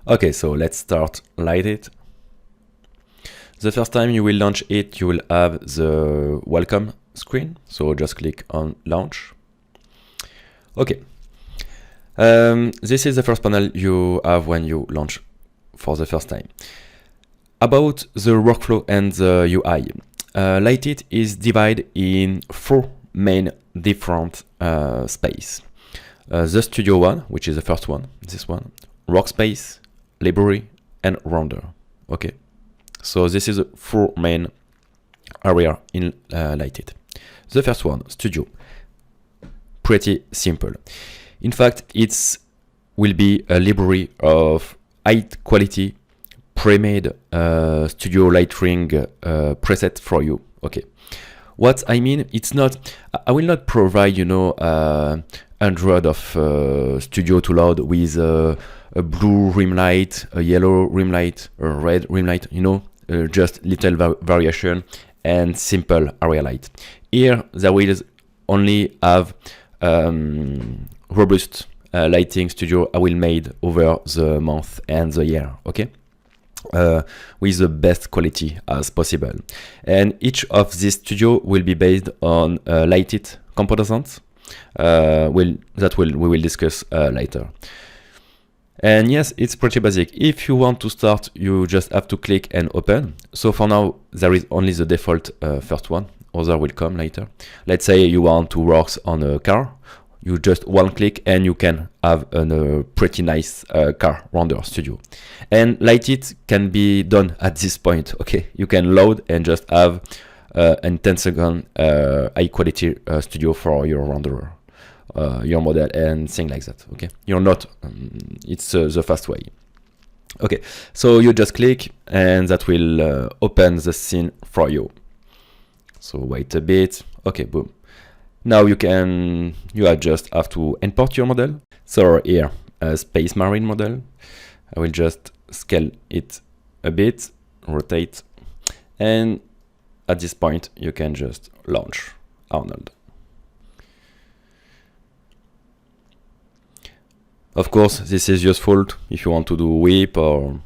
Okay, so let's start LightIt. The first time you will launch it, you will have the welcome screen. So just click on launch. Okay. This is the first panel you have when you launch for the first time. About the workflow and the UI, LightIt is divided in 4 main different space. The studio one, which is the first one, this one, workspace, library, and render. Okay, so this is 4 main area in LightIt. The first one, studio, pretty simple. In fact, it will be a library of high quality pre-made studio lighting preset for you. Okay, what I mean, it's not, I will not provide, you know, 100 of studio to load with a blue rim light, a yellow rim light, a red rim light, you know, just little variation and simple area light. Here, they will only have robust lighting studio I will made over the month and the year, okay? With the best quality as possible. And each of these studio will be based on LightIt components we will discuss later. And yes, it's pretty basic. If you want to start, you just have to click and open. So for now, there is only the default first one. Other will come later. Let's say you want to work on a car. You just one click and you can have a pretty nice car render studio. And LightIt can be done at this point. Okay, you can load and just have in 10 seconds high quality studio for your renderer, your model and things like that. Okay, you're not, it's the fast way. Okay, so you just click and that will open the scene for you. So wait a bit. Okay, boom. Now you just have to import your model. So here, a SpaceMarine model. I will just scale it a bit, rotate, and at this point you can just launch Arnold. Of course, this is useful if you want to do whip or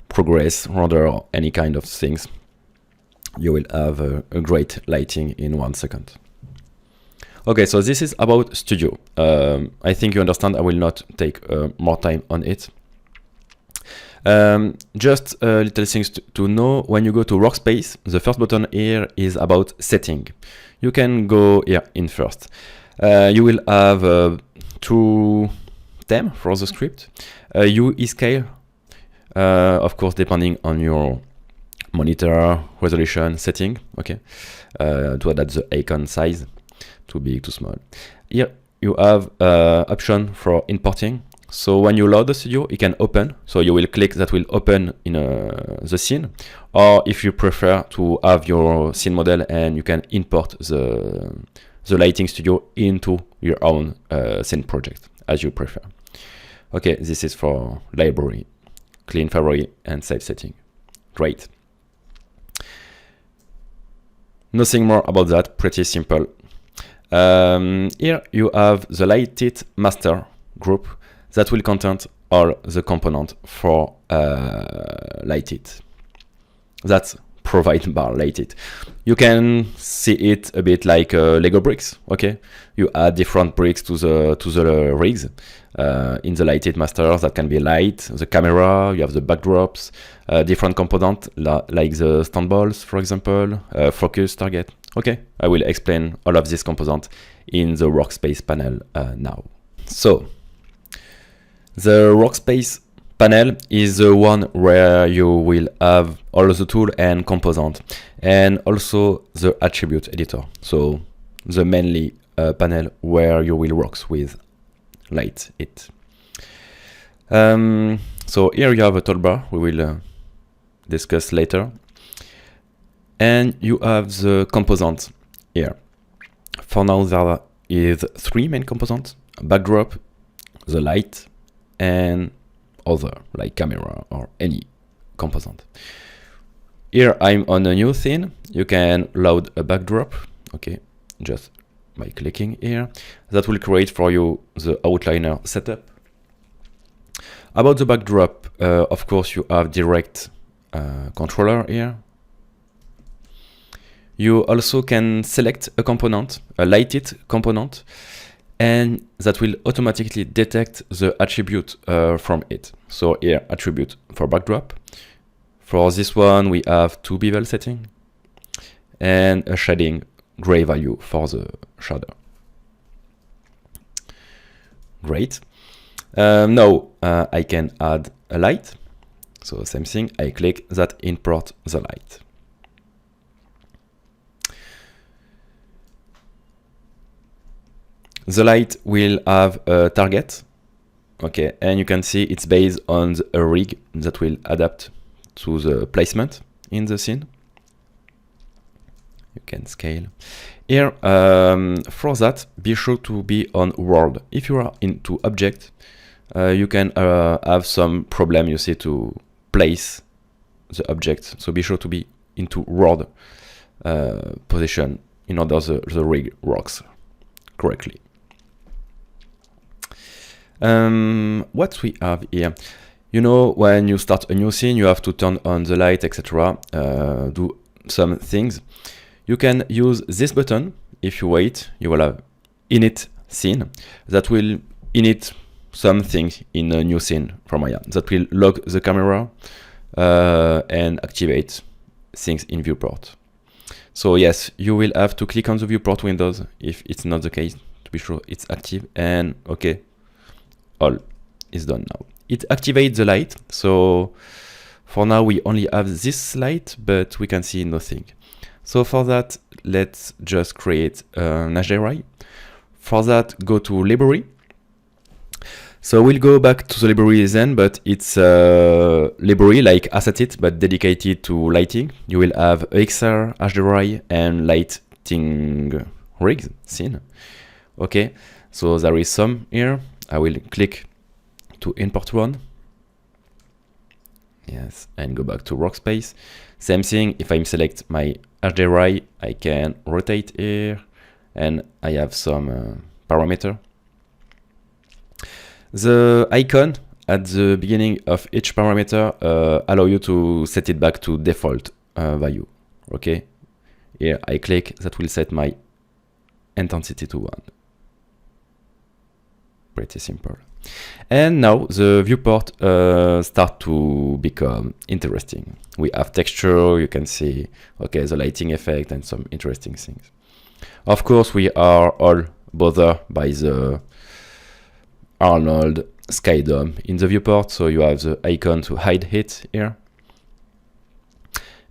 progress render or any kind of things. You will have a great lighting in 1 second. Okay, so this is about studio. I think you understand. I will not take more time on it. Just little things to know. When you go to workspace, the first button here is about setting. You can go here in first. You will have 2 themes for the script. UI scale, of course, depending on your monitor resolution setting. Okay, to adapt the icon size. Too big, too small. Here you have option for importing. So when you load the studio, it can open. So you will click that will open in the scene. Or if you prefer to have your scene model and you can import the lighting studio into your own scene project as you prefer. Okay, this is for library, clean favorite and save setting. Great. Nothing more about that, pretty simple. Here you have the LightIt master group that will contain all the components for LightIt. That's provided by LightIt. You can see it a bit like Lego bricks. Okay, you add different bricks to the rigs in the LightIt master. That can be light, the camera. You have the backdrops, different components like the stand balls, for example, focus, target. Okay, I will explain all of these components in the workspace panel now. So, the workspace panel is the one where you will have all the tool and component, and also the attribute editor. So, the mainly panel where you will work with LightIt. So here you have a toolbar we will discuss later. And you have the components here. For now, there is 3 main components: backdrop, the light, and other, like camera or any component. Here I'm on a new scene. You can load a backdrop. Okay, just by clicking here. That will create for you the outliner setup. About the backdrop, of course, you have direct controller here. You also can select a component, a LightIt component, and that will automatically detect the attribute from it. So here, attribute for backdrop. For this one, we have 2 bevel setting and a shading gray value for the shadow. Great. Now I can add a light. So same thing, I click that, import the light. The light will have a target, okay, and you can see it's based on a rig that will adapt to the placement in the scene. You can scale. Here, for that, be sure to be on world. If you are into object, you can have some problem, you see, to place the object. So be sure to be into world position in order the rig works correctly. What we have here, you know, when you start a new scene, you have to turn on the light, etc. Do some things. You can use this button. If you wait, you will have init scene that will init something in a new scene from Maya that will log the camera and activate things in viewport. So yes, you will have to click on the viewport windows if it's not the case to be sure it's active, and okay, all is done now. It activates the light. So for now we only have this light, but we can see nothing. So for that, let's just create an HDRI. For that, go to library. So we'll go back to the library then, but it's a library like AssetIt, but dedicated to lighting. You will have XR, HDRI, and lighting rigs scene. Okay, so there is some here. I will click to import one. Yes, and go back to workspace. Same thing, if I select my HDRI, I can rotate here, and I have some parameter. The icon at the beginning of each parameter allow you to set it back to default value. Okay, here I click, that will set my intensity to 1. Pretty simple. And now the viewport start to become interesting. We have texture, you can see, okay, the lighting effect and some interesting things. Of course, we are all bothered by the Arnold sky dome in the viewport, so you have the icon to hide it here.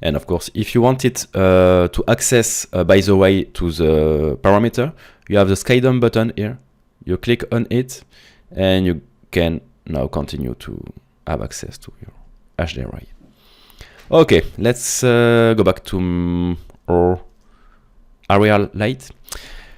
And of course, if you want it to access, by the way, to the parameter, you have the sky dome button here. You click on it, and you can now continue to have access to your HDRI. Okay, let's go back to our aerial light.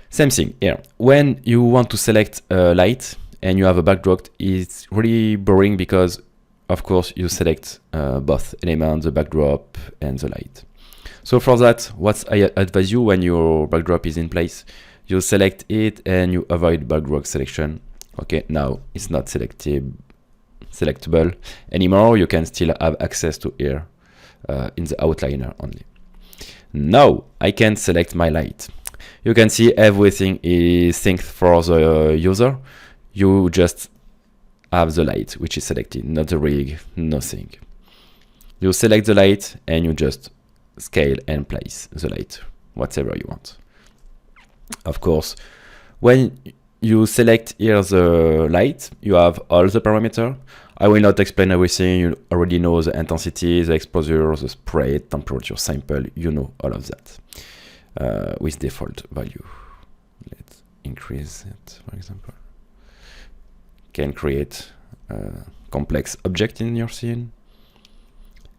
Same thing here. When you want to select a light and you have a backdrop, it's really boring because, of course, you select both elements, the backdrop and the light. So for that, what I advise you when your backdrop is in place, you select it and you avoid backdrop selection. Okay, now it's not selectable anymore. You can still have access to here in the outliner only. Now I can select my light. You can see everything is synced for the user. You just have the light which is selected, not the rig, nothing. You select the light and you just scale and place the light, whatever you want. Of course, when you select here the light, you have all the parameters. I will not explain everything. You already know the intensity, the exposure, the spray, temperature, sample. You know all of that with default value. Let's increase it, for example. Can create a complex object in your scene.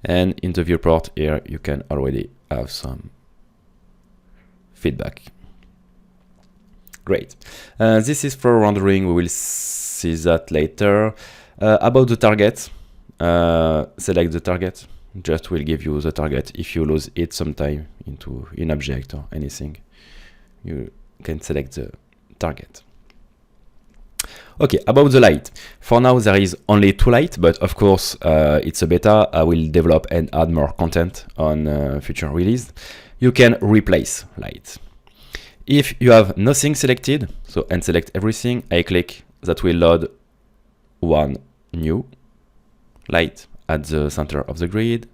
And in the viewport here, you can already have some feedback. Great. This is for rendering. We will see that later. About the target, select the target. Just will give you the target. If you lose it sometime into an object or anything, you can select the target. Okay, about the light. For now, there is only 2 lights, but of course, it's a beta. I will develop and add more content on future release. You can replace light. If you have nothing selected, so unselect everything, I click, that will load one new light at the center of the grid.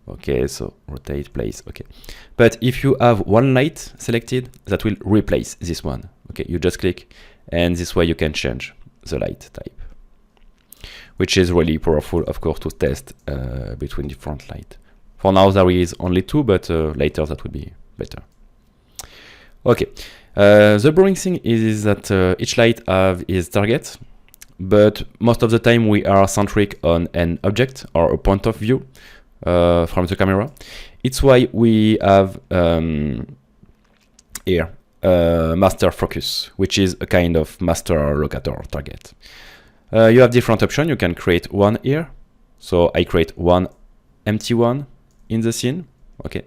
Okay, so rotate, place, okay. But if you have one light selected, that will replace this one. Okay, you just click, and this way you can change the light type, which is really powerful, of course, to test between different light. For now, there is only 2, but later that will be better. Okay, the boring thing is that each light have its target, but most of the time we are centric on an object or a point of view from the camera. It's why we have here master focus, which is a kind of master locator target. You have different options. You can create one here. So I create one empty one in the scene. Okay.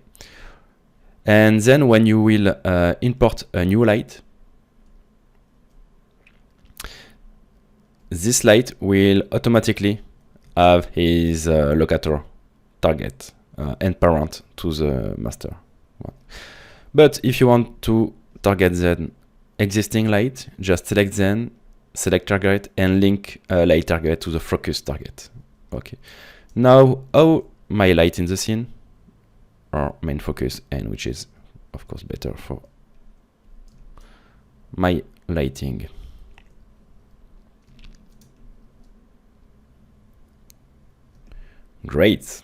And then when you will import a new light, this light will automatically have his locator target and parent to the master one. But if you want to target the existing light, just select then, select target, and link light target to the focus target. Okay. Now, how my light in the scene, or main focus, and which is of course better for my lighting. Great.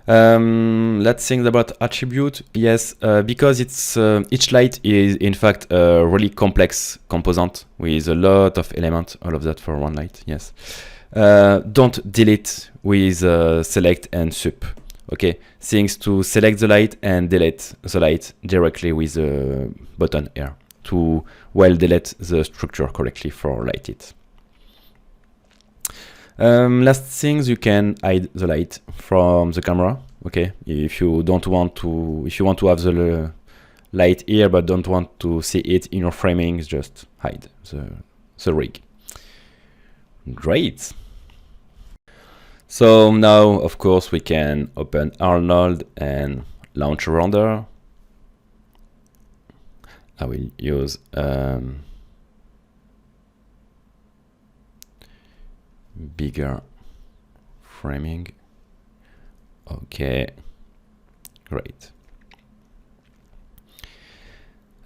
Let's think about attribute. Yes, because it's each light is in fact a really complex component with a lot of elements, all of that for one light. Yes. Don't delete with select and sup. Okay, things to select the light and delete the light directly with the button here to well delete the structure correctly for LightIt. Last things, you can hide the light from the camera. Okay, if you don't want to, if you want to have the light here but don't want to see it in your framing, just hide the rig. Great. So now, of course, we can open Arnold and launch a render. I will use bigger framing. Okay, great.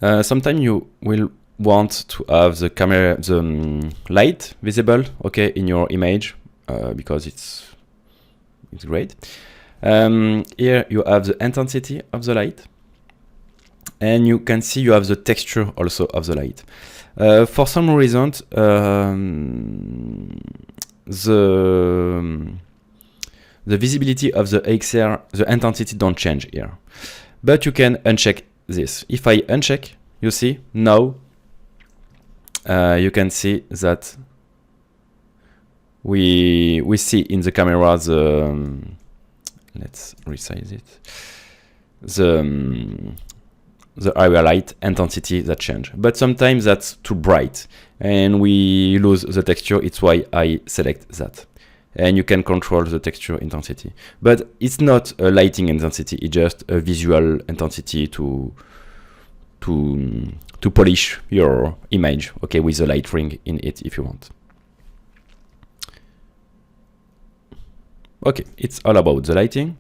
Sometimes you will want to have the camera, the light visible, okay, in your image because it's great. Here you have the intensity of the light, and you can see you have the texture also of the light. For some reason, the visibility of the XR, the intensity don't change here. But you can uncheck this. If I uncheck, you see now you can see that we see in the camera the let's resize it, the area light intensity that change, but sometimes that's too bright and we lose the texture. It's why I select that, and you can control the texture intensity, but it's not a lighting intensity, it's just a visual intensity to polish your image, okay, with a light ring in it if you want. Okay, it's all about the lighting.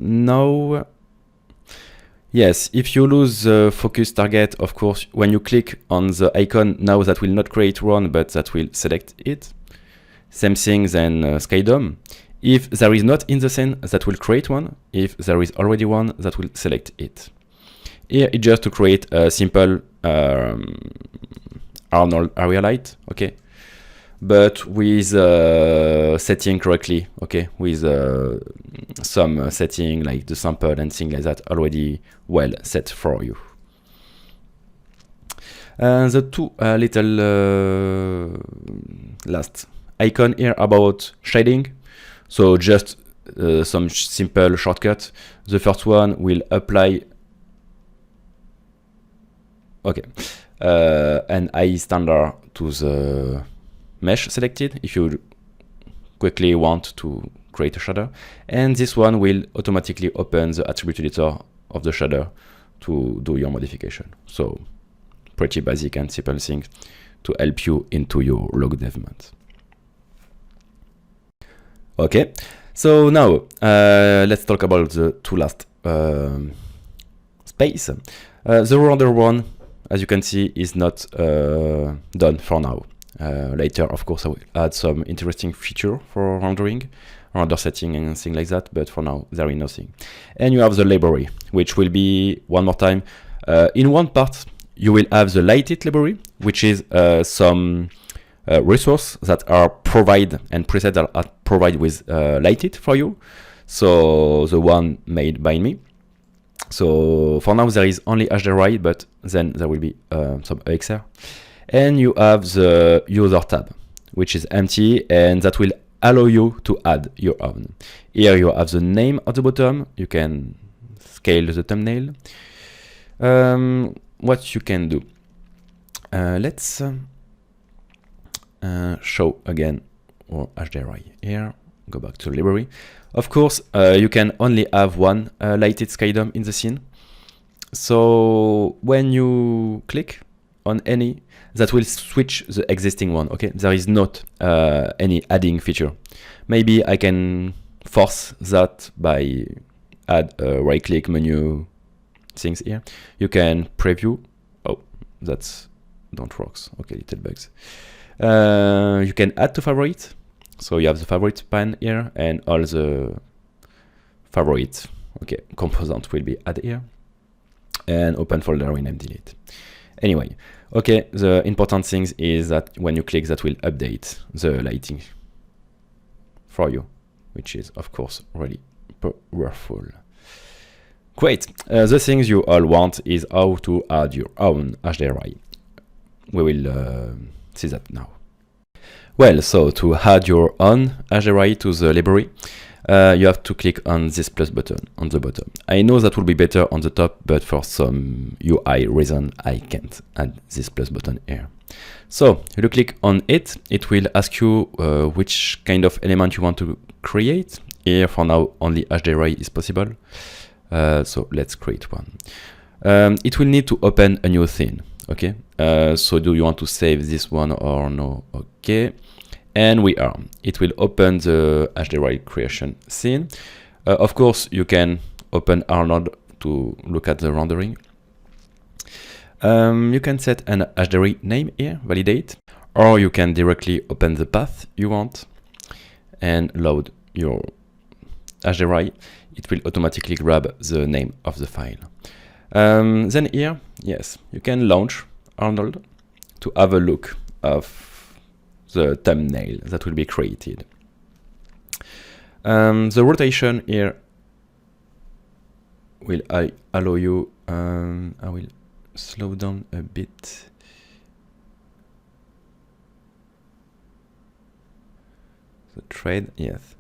Now, yes, if you lose the focus target, of course, when you click on the icon, now that will not create one, but that will select it. Same thing than Sky Dome. If there is not in the scene, that will create one. If there is already one, that will select it. Here, it's just to create a simple Arnold area light, okay? But with setting correctly, okay, with some setting like the sample and things like that already well set for you. The two little last icon here about shading. So just some simple shortcut. The first one will apply Okay, and I standard to the mesh selected if you quickly want to create a shader, and this one will automatically open the attribute editor of the shader to do your modification. So pretty basic and simple thing to help you into your log development. Okay, so now let's talk about the two last space. The render one, as you can see, is not done for now. Later, of course, I will add some interesting feature for rendering, render setting and things like that, but for now, there is nothing. And you have the library, which will be, one more time, in one part, you will have the LightIt library, which is some resources that are provided and presets that are provided with LightIt for you. So the one made by me. So for now, there is only HDRI, but then there will be some EXR. And you have the user tab, which is empty, and that will allow you to add your own. Here you have the name at the bottom. You can scale the thumbnail. What you can do. Let's show again our HDRI here. Go back to library. Of course, you can only have one LightIt skydome in the scene. So when you click on any, that will switch the existing one. Okay, there is not any adding feature. Maybe I can force that by add a right-click menu things here. You can preview. Oh, that's don't works. Okay, little bugs. You can add to favorite. So you have the favorite pan here and all the favorite component will be added here, and open folder rename delete. Anyway, okay, the important thing is that when you click, that will update the lighting for you, which is of course really powerful. Great. The things you all want is how to add your own HDRI. We will see that now. Well, so to add your own HDRI to the library, you have to click on this plus button on the bottom. I know that will be better on the top, but for some UI reason, I can't add this plus button here. So you click on it, it will ask you which kind of element you want to create. Here for now, only HDRI is possible. So let's create one. It will need to open a new scene. Okay, so do you want to save this one or no? Okay, and we are. It will open the HDRI creation scene. Of course, you can open Arnold to look at the rendering. You can set an HDRI name here, validate, or you can directly open the path you want and load your HDRI. It will automatically grab the name of the file. Then here, yes, you can launch Arnold to have a look of the thumbnail that will be created. The rotation here will allow you, I will slow down a bit. The thread, yes.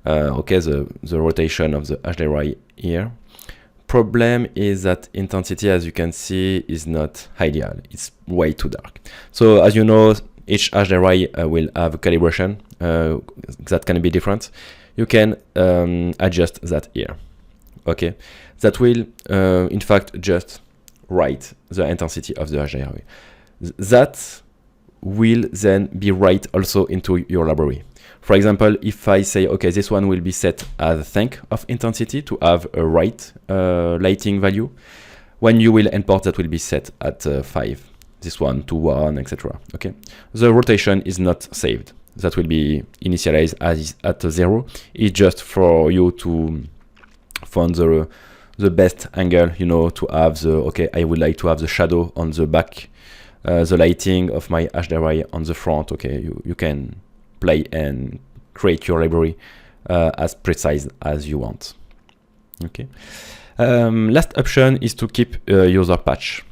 Okay, the rotation of the HDRI here. Problem is that intensity, as you can see, is not ideal. It's way too dark. So as you know, each HDRI will have a calibration that can be different. You can adjust that here. Okay, that will in fact just write the intensity of the HDRI. That will then be write also into your library. For example, if I say, okay, this one will be set as a tank of intensity to have a right lighting value, when you will import, that will be set at 5, this one to 1, etc. Okay, the rotation is not saved. That will be initialized as at 0. It's just for you to find the best angle, you know, to have the, okay, I would like to have the shadow on the back, the lighting of my HDRI on the front. Okay, you can play and create your library as precise as you want. Okay. Last option is to keep user patch,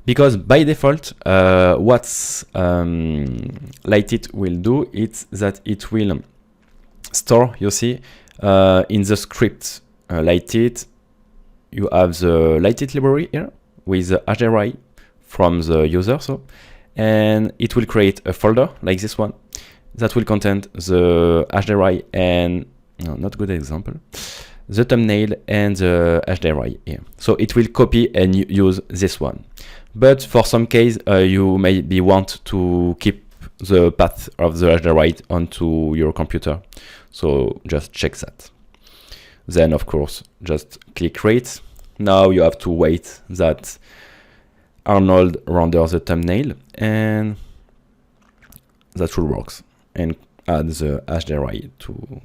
because by default, what LightIt will do is that it will store, you see, in the script LightIt, you have the LightIt library here with the HDRI from the user, and it will create a folder like this one that will contain the HDRI and, no, not good example, the thumbnail and the HDRI here. So it will copy and use this one. But for some case, you maybe want to keep the path of the HDRI onto your computer. So just check that. Then of course, just click create. Now you have to wait that Arnold renders the thumbnail, and that will work, and add the HDRI to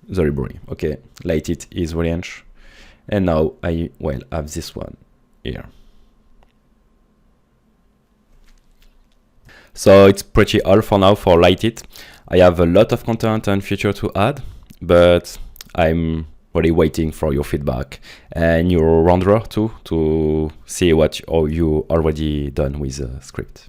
the library. Okay, LightIt is orange, and now I will have this one here. So it's pretty all for now for LightIt. I have a lot of content and feature to add, but I'm really waiting for your feedback and your renderer too, to see what you already done with the script.